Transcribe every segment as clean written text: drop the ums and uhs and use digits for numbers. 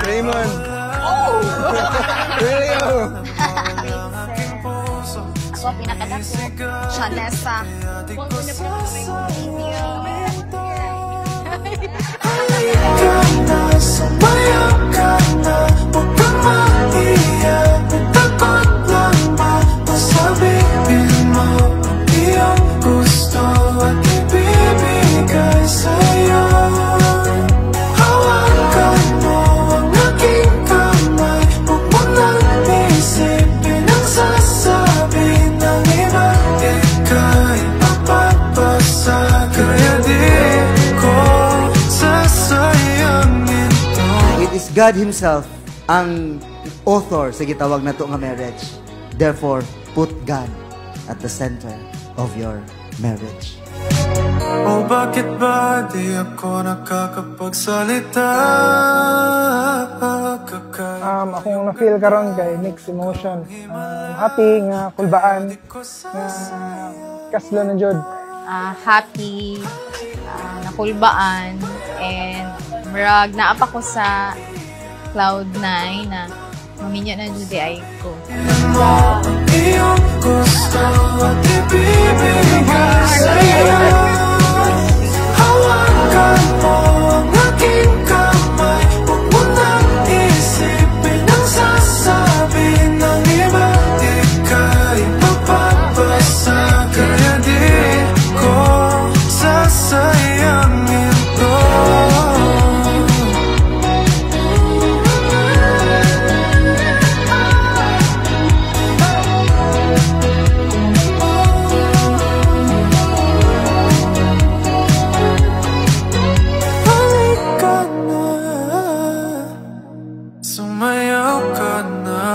Raymond. Oh! Really? Ako pinakadako. Shanessa. Huwag mo na sumayaw ka na, huwag kang maiyak. Takot lang ba masabihin mo ang iyong gusto at ibibigay sa'yo? Hawakan mo ang aking kamay, huwag mo nang isipin ang sasabi ng iba. Ika'y mapapasa, kaya di ko sasayangin to. It is God Himself ang author sa gitawag na to nga marriage. Therefore, put God at the center of your marriage. Oh, bakit ba di ako nakakapagsalita? Akong na-feel karon kay mixed emotion. Happy nga kulbaan nga kaslo na jud. Happy, nakulbaan, and murag naapa ko sa Cloud9 na maminyo na jud ay ko. Iyong gusto at ibibigay sa'yo. Hawakan mo ang aking kamay, huwag mo nang isipin ang sasabi ng iba. Ika'y mapapasa, kaya di ko sasayangin to. Sumayaw ka na.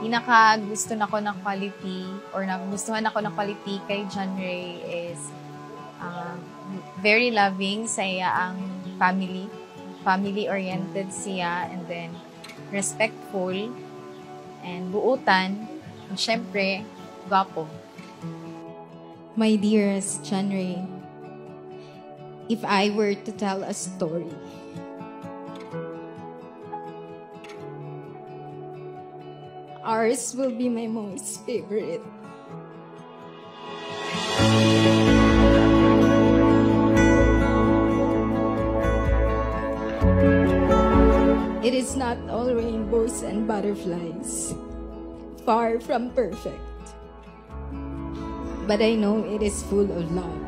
Pinaka-gusto na ko ng quality or nagustuhan ako ng quality kay John Ray is very loving sa iya ang family. Family-oriented siya, and then respectful and buutan, and syempre, gwapo. My dearest John Ray, if I were to tell a story, ours will be my most favorite. It is not all rainbows and butterflies, far from perfect. But I know it is full of love.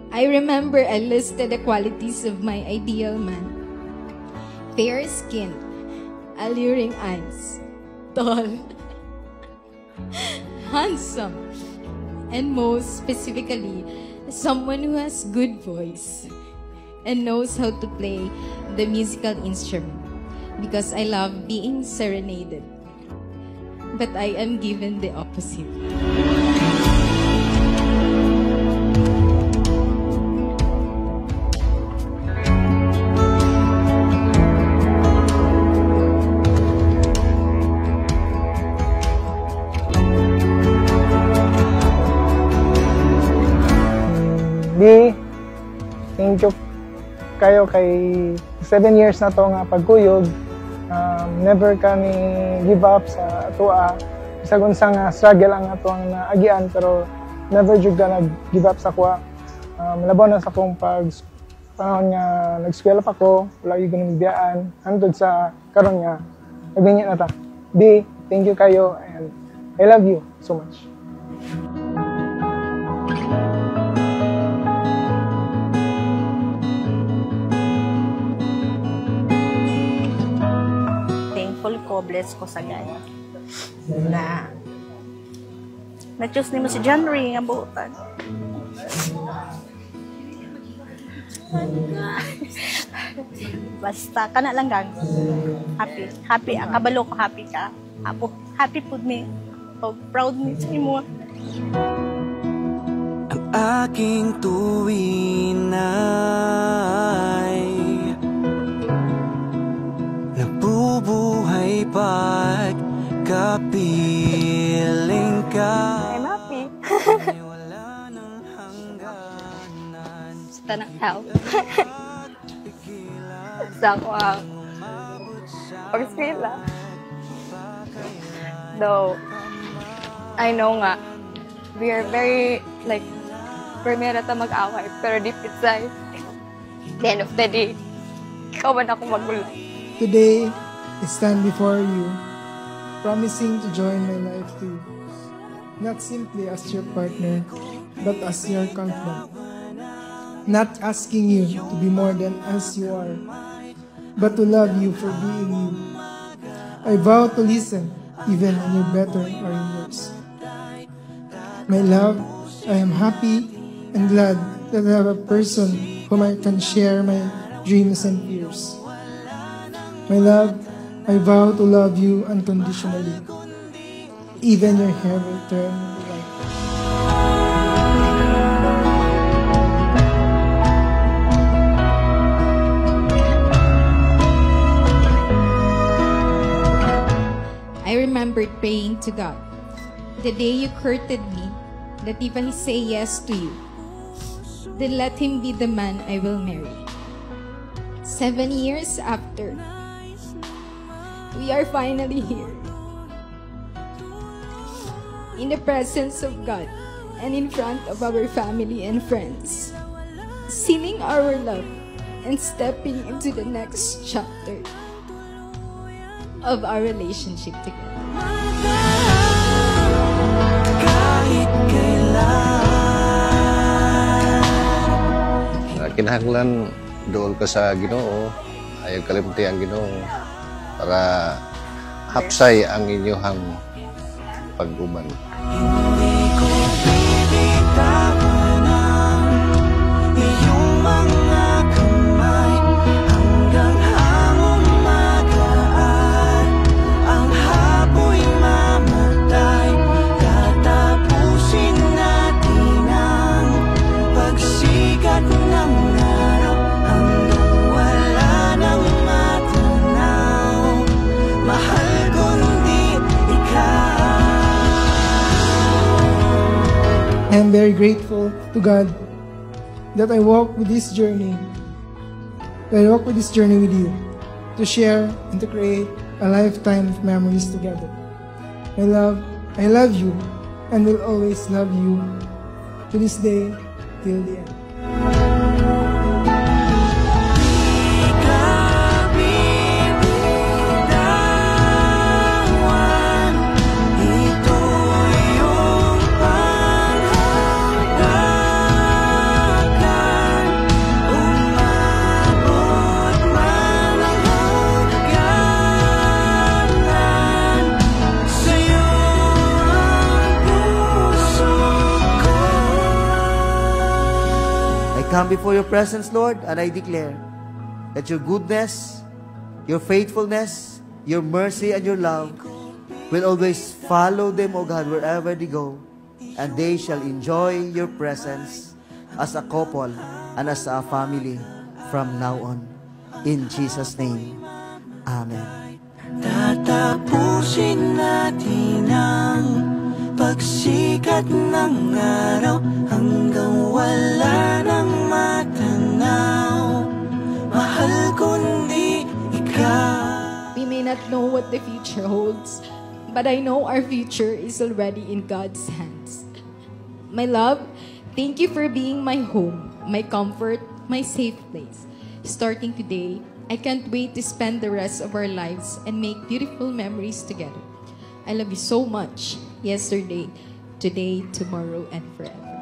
I remember I listed the qualities of my ideal man. Fair skin, alluring eyes, tall, handsome, and most specifically, someone who has good voice and knows how to play the musical instrument, because I love being serenaded. But I am given the opposite. Thank you kayo kay 7 years na to nga pagkuyog. Never kami give up sa atua. Bisag unsa nga struggle ang ato ang naagian, pero never jud ka nag-give up sa kuha. Labaw na sa akong panahon nga nag-eskwela pa ko, wala yung ginibiyaan, hantod sa karon nga nagbinyat na ta. B, thank you kayo, and I love you so much. Thankful ko, bless ko sa God na na-choose ni mo si John Ray nga buutan. Basta ka na lang gang happy ang kabalo ko, happy ka, happy po me, proud me sa imo. Ang aking tuwin ay help sa ako ang pag-sila. Though, I know nga, we are very, like, primera ta mag-away, pero deep inside, the end of the day, ikaw man ako magulang. Today, I stand before you, promising to join my life to you. Not simply as your partner, but as your confidant. Not asking you to be more than as you are, but to love you for being you. I vow to listen, even in your better or your worse. My love, I am happy and glad that I have a person whom I can share my dreams and fears. My love, I vow to love you unconditionally. Even your hair will turn white. I remembered praying to God the day you courted me, that if I say yes to you, then let him be the man I will marry. 7 years after, we are finally here, in the presence of God and in front of our family and friends, sealing our love and stepping into the next chapter of our relationship together. Kinahanglan doon ka sa Ginoo, ayaw kalimutan ang Ginoo para hapsay ang inyong pag-uban. Hindi ko bibitawan ang iyong mga kamay hanggang hamong magaan. Ang hapo'y mamatay, tatapusin natin ang pagsikat ng araw hanggang wala nang matanaw. Mahal kundi ikaw. I am very grateful to God that I walk with this journey. That I walk with this journey with you to share and to create a lifetime of memories together. My love, I love you and will always love you to this day till the end. Come before your presence, Lord, and I declare that your goodness, your faithfulness, your mercy, and your love will always follow them, O God, wherever they go, and they shall enjoy your presence as a couple and as a family from now on. In Jesus' name, Amen. Tatapusin natin ang pagsikat ng araw hanggang wala nang matanaw. Mahal kundi ikaw. We may not know what the future holds, but I know our future is already in God's hands. My love, thank you for being my home, my comfort, my safe place. Starting today, I can't wait to spend the rest of our lives and make beautiful memories together. I love you so much, yesterday, today, tomorrow, and forever.